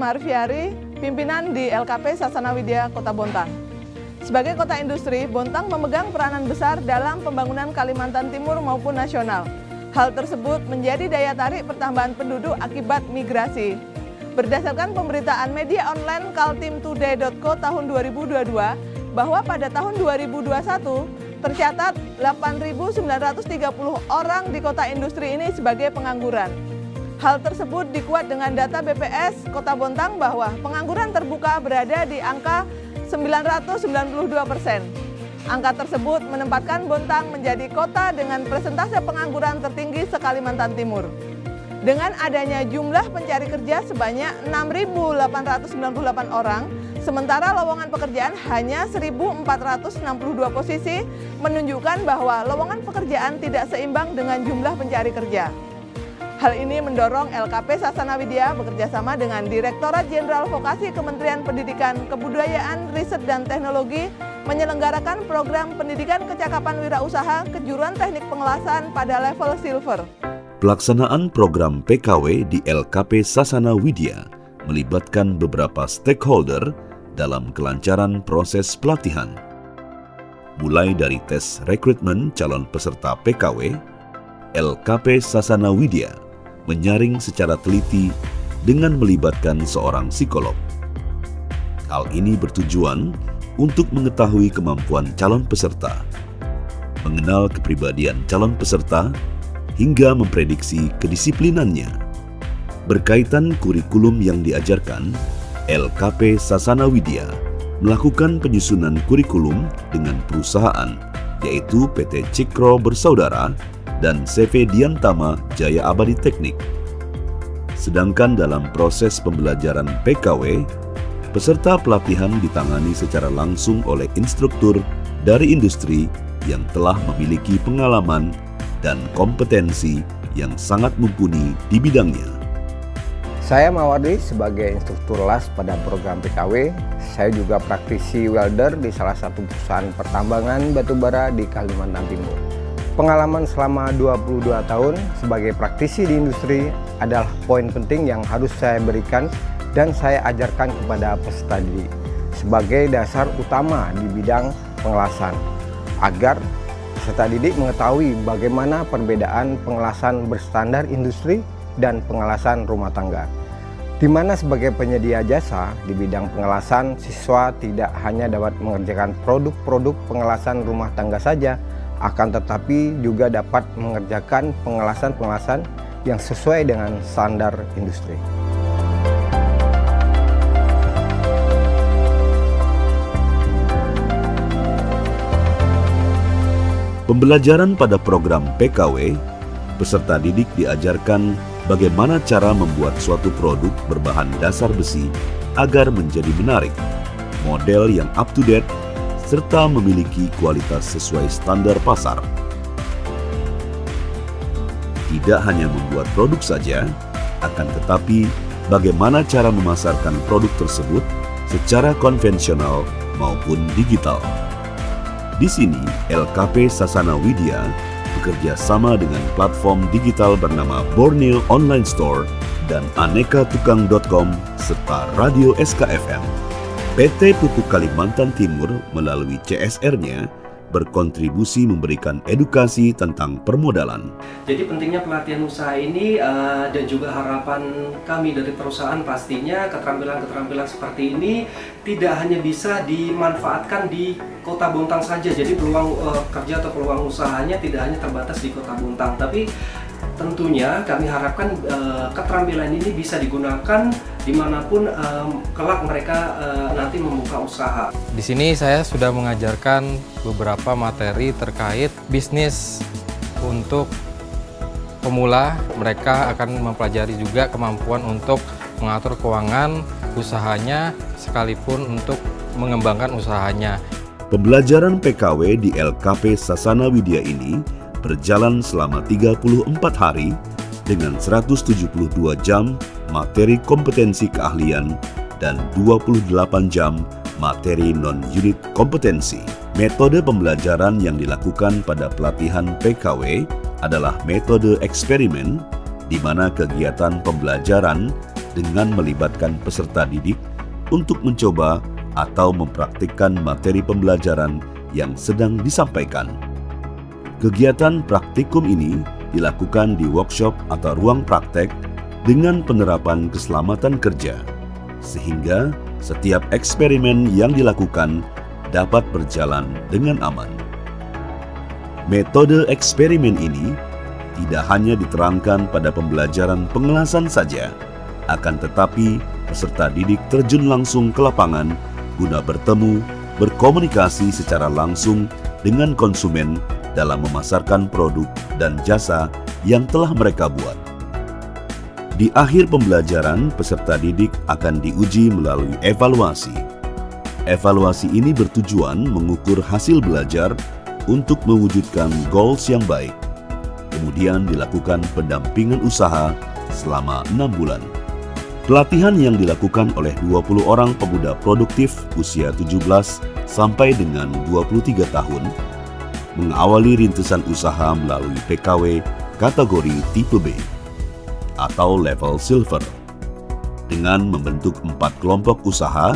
Marviari, pimpinan di LKP Sasana Widya Kota Bontang. Sebagai kota industri, Bontang memegang peranan besar dalam pembangunan Kalimantan Timur maupun nasional. Hal tersebut menjadi daya tarik pertambahan penduduk akibat migrasi. Berdasarkan pemberitaan media online kaltimtoday.co tahun 2022, bahwa pada tahun 2021 tercatat 8.930 orang di kota industri ini sebagai pengangguran. Hal tersebut dikuat dengan data BPS Kota Bontang bahwa pengangguran terbuka berada di angka 992%. Angka tersebut menempatkan Bontang menjadi kota dengan persentase pengangguran tertinggi se-Kalimantan Timur. Dengan adanya jumlah pencari kerja sebanyak 6.898 orang, sementara lowongan pekerjaan hanya 1.462 posisi, menunjukkan bahwa lowongan pekerjaan tidak seimbang dengan jumlah pencari kerja. Hal ini mendorong LKP Sasana Widya bekerjasama dengan Direktorat Jenderal Vokasi Kementerian Pendidikan, Kebudayaan, Riset, dan Teknologi menyelenggarakan program pendidikan kecakapan wirausaha kejuruan teknik pengelasan pada level silver. Pelaksanaan program PKW di LKP Sasana Widya melibatkan beberapa stakeholder dalam kelancaran proses pelatihan. Mulai dari tes rekrutmen calon peserta PKW, LKP Sasana Widya menyaring secara teliti dengan melibatkan seorang psikolog. Hal ini bertujuan untuk mengetahui kemampuan calon peserta, mengenal kepribadian calon peserta, hingga memprediksi kedisiplinannya. Berkaitan kurikulum yang diajarkan, LKP Sasana Widya melakukan penyusunan kurikulum dengan perusahaan, yaitu PT Cikro Bersaudara dan CV Diantama Jaya Abadi Teknik. Sedangkan dalam proses pembelajaran PKW, peserta pelatihan ditangani secara langsung oleh instruktur dari industri yang telah memiliki pengalaman dan kompetensi yang sangat mumpuni di bidangnya. Saya Mawardi sebagai instruktur las pada program PKW. Saya juga praktisi welder di salah satu perusahaan pertambangan batubara di Kalimantan Timur. Pengalaman selama 22 tahun sebagai praktisi di industri adalah poin penting yang harus saya berikan dan saya ajarkan kepada peserta didik sebagai dasar utama di bidang pengelasan, agar peserta didik mengetahui bagaimana perbedaan pengelasan berstandar industri dan pengelasan rumah tangga. Di mana sebagai penyedia jasa di bidang pengelasan, siswa tidak hanya dapat mengerjakan produk-produk pengelasan rumah tangga saja, akan tetapi juga dapat mengerjakan pengelasan-pengelasan yang sesuai dengan standar industri. Pembelajaran pada program PKW, peserta didik diajarkan bagaimana cara membuat suatu produk berbahan dasar besi agar menjadi menarik, model yang up to date, serta memiliki kualitas sesuai standar pasar. Tidak hanya membuat produk saja, akan tetapi bagaimana cara memasarkan produk tersebut secara konvensional maupun digital. Di sini, LKP Sasana Widya bekerja sama dengan platform digital bernama Borneo Online Store dan anekatukang.com serta Radio SKFM. PT Pupuk Kalimantan Timur melalui CSR-nya berkontribusi memberikan edukasi tentang permodalan. Jadi pentingnya pelatihan usaha ini dan juga harapan kami dari perusahaan pastinya keterampilan-keterampilan seperti ini tidak hanya bisa dimanfaatkan di Kota Bontang saja. Jadi peluang kerja atau peluang usahanya tidak hanya terbatas di Kota Bontang, tapi tentunya kami harapkan keterampilan ini bisa digunakan dimanapun kelak mereka nanti membuka usaha. Di sini saya sudah mengajarkan beberapa materi terkait bisnis untuk pemula. Mereka akan mempelajari juga kemampuan untuk mengatur keuangan usahanya sekalipun untuk mengembangkan usahanya. Pembelajaran PKW di LKP Sasana Widya ini berjalan selama 34 hari dengan 172 jam materi kompetensi keahlian dan 28 jam materi non-unit kompetensi. Metode pembelajaran yang dilakukan pada pelatihan PKW adalah metode eksperimen, di mana kegiatan pembelajaran dengan melibatkan peserta didik untuk mencoba atau mempraktikkan materi pembelajaran yang sedang disampaikan. Kegiatan praktikum ini dilakukan di workshop atau ruang praktek dengan penerapan keselamatan kerja, sehingga setiap eksperimen yang dilakukan dapat berjalan dengan aman. Metode eksperimen ini tidak hanya diterangkan pada pembelajaran pengelasan saja, akan tetapi peserta didik terjun langsung ke lapangan guna bertemu, berkomunikasi secara langsung dengan konsumen dalam memasarkan produk dan jasa yang telah mereka buat. Di akhir pembelajaran, peserta didik akan diuji melalui evaluasi. Evaluasi ini bertujuan mengukur hasil belajar untuk mewujudkan goals yang baik. Kemudian dilakukan pendampingan usaha selama 6 bulan. Pelatihan yang dilakukan oleh 20 orang pemuda produktif usia 17 sampai dengan 23 tahun mengawali rintisan usaha melalui PKW kategori tipe B atau level silver dengan membentuk 4 kelompok usaha,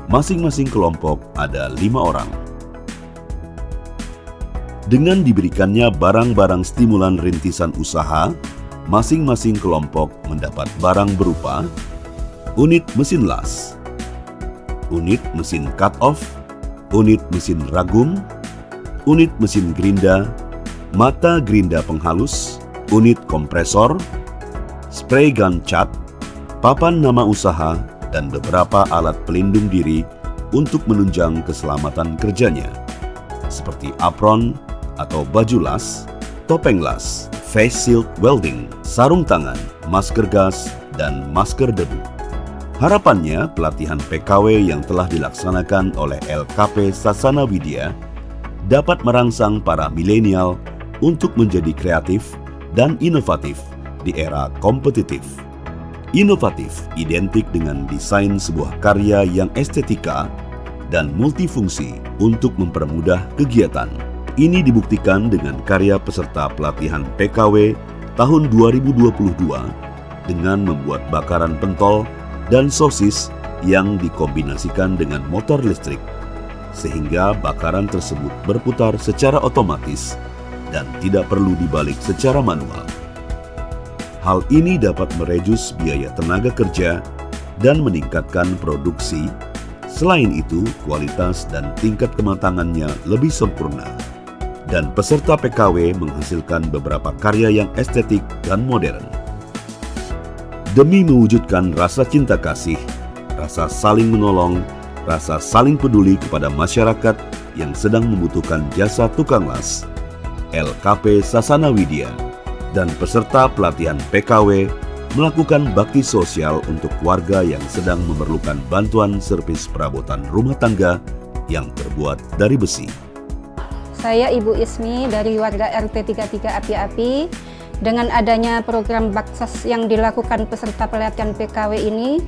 masing-masing kelompok ada 5 orang. Dengan diberikannya barang-barang stimulan rintisan usaha, masing-masing kelompok mendapat barang berupa unit mesin las, unit mesin cut-off, unit mesin ragum, unit mesin gerinda, mata gerinda penghalus, unit kompresor, spray gun cat, papan nama usaha, dan beberapa alat pelindung diri untuk menunjang keselamatan kerjanya, seperti apron atau baju las, topeng las, face shield welding, sarung tangan, masker gas, dan masker debu. Harapannya, pelatihan PKW yang telah dilaksanakan oleh LKP Sasana Widya dapat merangsang para milenial untuk menjadi kreatif dan inovatif di era kompetitif. Inovatif identik dengan desain sebuah karya yang estetika dan multifungsi untuk mempermudah kegiatan. Ini dibuktikan dengan karya peserta pelatihan PKW tahun 2022 dengan membuat bakaran pentol dan sosis yang dikombinasikan dengan motor listrik, sehingga bakaran tersebut berputar secara otomatis dan tidak perlu dibalik secara manual. Hal ini dapat merejus biaya tenaga kerja dan meningkatkan produksi. Selain itu, kualitas dan tingkat kematangannya lebih sempurna. Dan peserta PKW menghasilkan beberapa karya yang estetik dan modern. Demi mewujudkan rasa cinta kasih, rasa saling menolong, rasa saling peduli kepada masyarakat yang sedang membutuhkan jasa tukang las, LKP Sasana Widya dan peserta pelatihan PKW melakukan bakti sosial untuk warga yang sedang memerlukan bantuan servis perabotan rumah tangga yang terbuat dari besi. Saya Ibu Ismi dari warga RT 33 Api-Api. Dengan adanya program Baksos yang dilakukan peserta pelatihan PKW ini,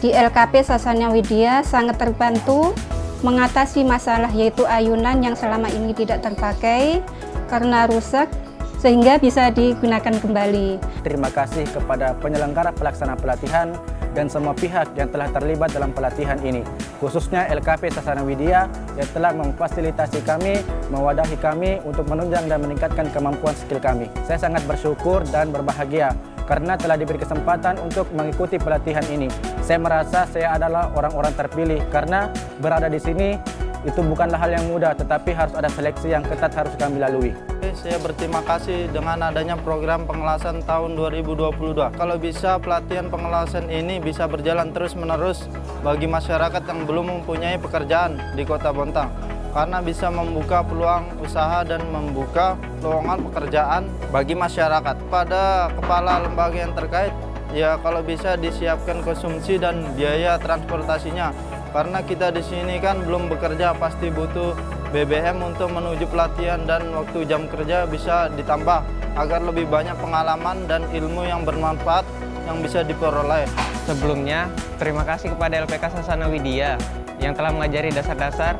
di LKP Sasana Widya sangat terbantu mengatasi masalah yaitu ayunan yang selama ini tidak terpakai karena rusak, sehingga bisa digunakan kembali. Terima kasih kepada penyelenggara pelaksana pelatihan dan semua pihak yang telah terlibat dalam pelatihan ini, khususnya LKP Sasana Widya yang telah memfasilitasi kami, mewadahi kami untuk menunjang dan meningkatkan kemampuan skill kami. Saya sangat bersyukur dan berbahagia karena telah diberi kesempatan untuk mengikuti pelatihan ini. Saya merasa saya adalah orang-orang terpilih karena berada di sini itu bukanlah hal yang mudah, tetapi harus ada seleksi yang ketat harus kami lalui. Saya berterima kasih dengan adanya program pengelasan tahun 2022. Kalau bisa pelatihan pengelasan ini bisa berjalan terus-menerus bagi masyarakat yang belum mempunyai pekerjaan di Kota Bontang, karena bisa membuka peluang usaha dan membuka lowongan pekerjaan bagi masyarakat. Pada kepala lembaga yang terkait, ya kalau bisa disiapkan konsumsi dan biaya transportasinya. Karena kita di sini kan belum bekerja, pasti butuh BBM untuk menuju pelatihan dan waktu jam kerja bisa ditambah agar lebih banyak pengalaman dan ilmu yang bermanfaat yang bisa diperoleh. Sebelumnya, terima kasih kepada LPK Sasana Widya yang telah mengajari dasar-dasar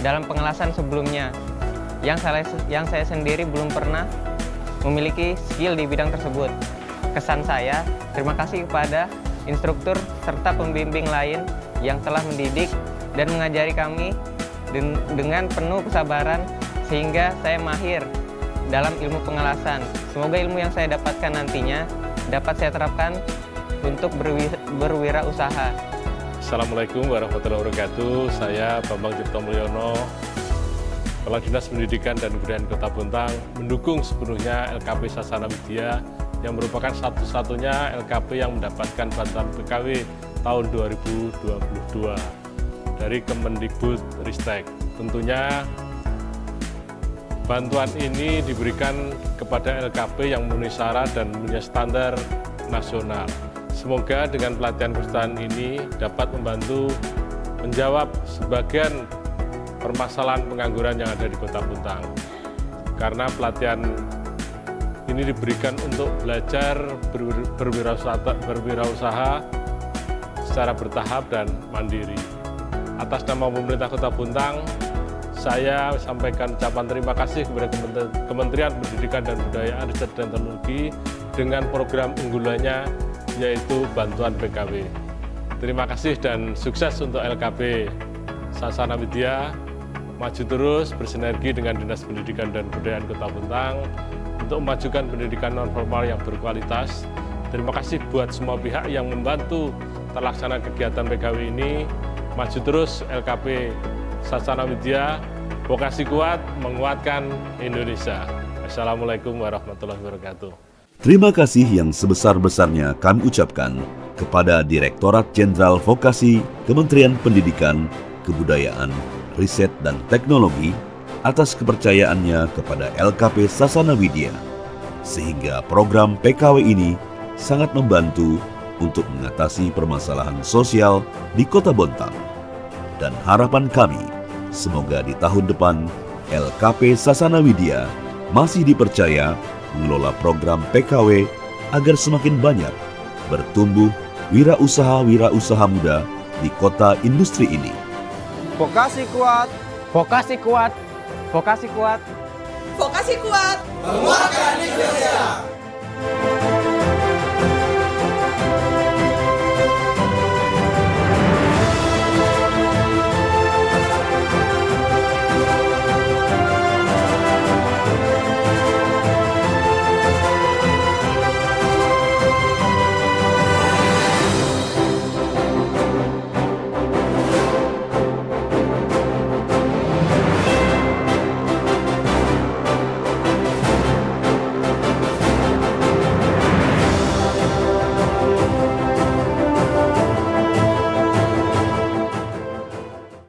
dalam pengelasan sebelumnya. Yang saya sendiri belum pernah memiliki skill di bidang tersebut. Kesan saya, terima kasih kepada instruktur, serta pembimbing lain yang telah mendidik dan mengajari kami dengan penuh kesabaran sehingga saya mahir dalam ilmu pengelasan. Semoga ilmu yang saya dapatkan nantinya dapat saya terapkan untuk berwirausaha. Assalamualaikum warahmatullahi wabarakatuh. Saya Bambang Cipto Mulyono, Kepala Dinas Pendidikan dan Kebudayaan Kota Bontang, mendukung sepenuhnya LKP Sasana Widya yang merupakan satu-satunya LKP yang mendapatkan bantuan PKW tahun 2022 dari Kemendikbudristek. Tentunya bantuan ini diberikan kepada LKP yang memenuhi syarat dan punya standar nasional. Semoga dengan pelatihan kejuruteraan ini dapat membantu menjawab sebagian permasalahan pengangguran yang ada di Kota Bontang. Karena pelatihan ini diberikan untuk belajar berwirausaha secara bertahap dan mandiri. Atas nama pemerintah Kota Bontang, saya sampaikan ucapan terima kasih kepada Kementerian Pendidikan dan Kebudayaan, Riset dan Teknologi dengan program unggulannya yaitu bantuan PKW. Terima kasih dan sukses untuk LKP Sasana Widya. Maju terus bersinergi dengan Dinas Pendidikan dan Kebudayaan Kota Bontang untuk memajukan pendidikan non-formal yang berkualitas. Terima kasih buat semua pihak yang membantu terlaksana kegiatan PKW ini. Maju terus LKP Sasana Widya, vokasi kuat menguatkan Indonesia. Assalamualaikum warahmatullahi wabarakatuh. Terima kasih yang sebesar-besarnya kami ucapkan kepada Direktorat Jenderal Vokasi Kementerian Pendidikan, Kebudayaan, Riset dan Teknologi atas kepercayaannya kepada LKP Sasana Widya, sehingga program PKW ini sangat membantu untuk mengatasi permasalahan sosial di Kota Bontang. Dan harapan kami, semoga di tahun depan LKP Sasana Widya masih dipercaya mengelola program PKW agar semakin banyak bertumbuh wirausaha-wirausaha muda di kota industri ini. Vokasi kuat, Vokasi kuat, vokasi kuat. Vokasi kuat. Menguatkan Indonesia.